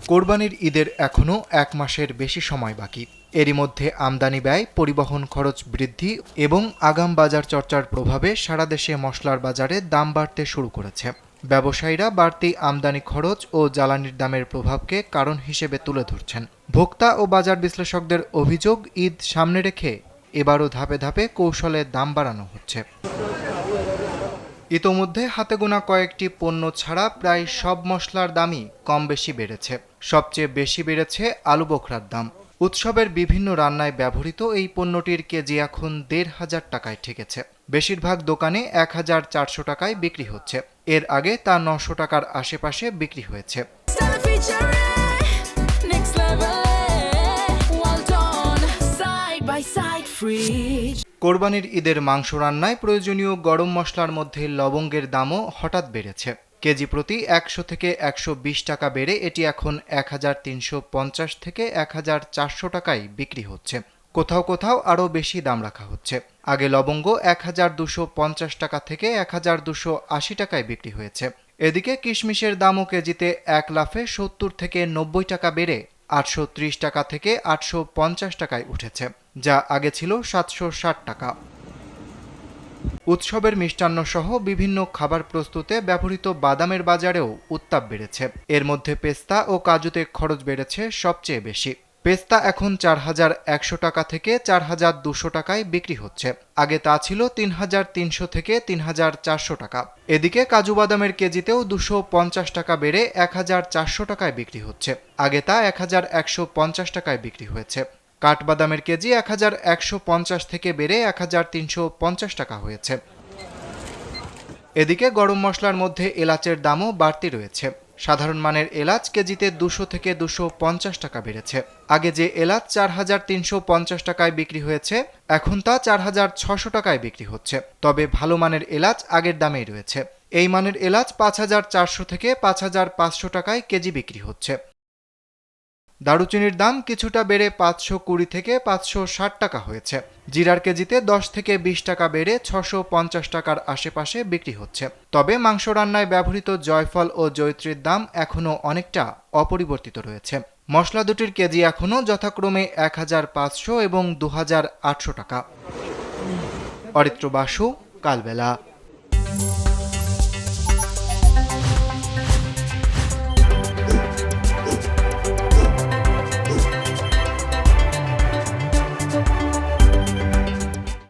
কোরবানির ঈদের এখনও ১ মাসের বেশি সময় বাকি। এরই মধ্যে আমদানি ব্যয়, পরিবহন খরচ বৃদ্ধি এবং আগাম বাজার চর্চার প্রভাবে সারা দেশে মশলার বাজারে দাম বাড়তে শুরু করেছে। ব্যবসায়ীরা বাড়তি আমদানি খরচ ও জ্বালানির দামের প্রভাবকে কারণ হিসেবে তুলে ধরছেন। ভোক্তা ও বাজার বিশ্লেষকদের অভিযোগ, ঈদ সামনে রেখে এবারও ধাপে ধাপে কৌশলে দাম বাড়ানো হচ্ছে। ইতোমধ্যে হাতে গোনা কয়েকটি পণ্য ছাড়া প্রায় সব মশলার দামই কম বেশি বেড়েছে। সবচেয়ে বেশি বেড়েছে আলু বোখরার দাম। উৎসবের বিভিন্ন রান্নায় ব্যবহৃত এই পণ্যটির কেজি এখন ১৫০০ টাকায় ঠেকেছে। বেশিরভাগ দোকানে ১,৪০০ টাকায় বিক্রি হচ্ছে। এর আগে তা ৯০০ টাকার আশেপাশে বিক্রি হয়েছে। কোরবানির ঈদের মাংস রান্নায় প্রয়োজনীয় গরম মশলার মধ্যে লবঙ্গের দামও হঠাৎ বেড়েছে। কেজি প্রতি ১০০ থেকে ১২০ টাকা বেড়ে এটি এখন ১,৩৫০ থেকে ১,৪০০ টাকায় বিক্রি হচ্ছে। কোথাও কোথাও আরও বেশি দাম রাখা হচ্ছে। আগে লবঙ্গ ১,২৫০ টাকা থেকে ১,২৮০ টাকায় বিক্রি হয়েছে। এদিকে কিশমিশের দামও কেজিতে ১ লাফে ৭০ থেকে ৯০ টাকা বেড়ে ৮৩০ টাকা থেকে ৮৫০ টাকায় উঠেছে, যা আগে ছিল ৭৬০ টাকা। উৎসবের মিষ্টান্ন সহ বিভিন্ন খাবার প্রস্তুতে ব্যবহৃত বাদামের বাজারেও উত্তাপ বেড়েছে। এর মধ্যে পেস্তা ও কাজুতে খরচ বেড়েছে সবচেয়ে বেশি। পেস্তা এখন ৪,১০০ টাকা থেকে ৪,২০০ টাকায় বিক্রি হচ্ছে। আগে তা ছিল ৩,৩০০ থেকে ৩,৪০০ টাকা। এদিকে কাজু বাদামের কেজিতেও ২৫০ টাকা বেড়ে ১,৪০০ টাকায় বিক্রি হচ্ছে। আগে তা ১,১৫০ টাকায় বিক্রি হয়েছে। কাঠবাদামের কেজি ১,১৫০ থেকে বেড়ে ১,৩৫০ টাকা হয়েছে। এদিকে গরম মশলার মধ্যে এলাচের দামও বাড়তি রয়েছে। সাধারণ মানের এলাচ কেজিতে ২০০ থেকে ২৫০ টাকা বেড়েছে। আগে যে এলাচ ৪,৩৫০ টাকায় বিক্রি হয়েছে, এখন তা ৪,৬০০ টাকায় বিক্রি হচ্ছে। তবে ভালো মানের এলাচ আগের দামেই রয়েছে। এই মানের এলাচ ৫,৪০০ থেকে ৫,৫০০ টাকায় কেজি বিক্রি হচ্ছে। দারুচিনির দাম কিছুটা বেড়ে ৫২০ থেকে ৫৬০ টাকা হয়েছে। জিরার কেজিতে ১০ থেকে ২০ টাকা বেড়ে ৬৫০ টাকার আশেপাশে বিক্রি হচ্ছে। তবে মাংস রান্নায় ব্যবহৃত জয়ফল ও জয়িত্রীর দাম এখনও অনেকটা অপরিবর্তিত রয়েছে। মশলা দুটির কেজি এখনও যথাক্রমে ১,৫০০ এবং ২,৮০০ টাকা। অরিত্র বাসু, কালবেলা।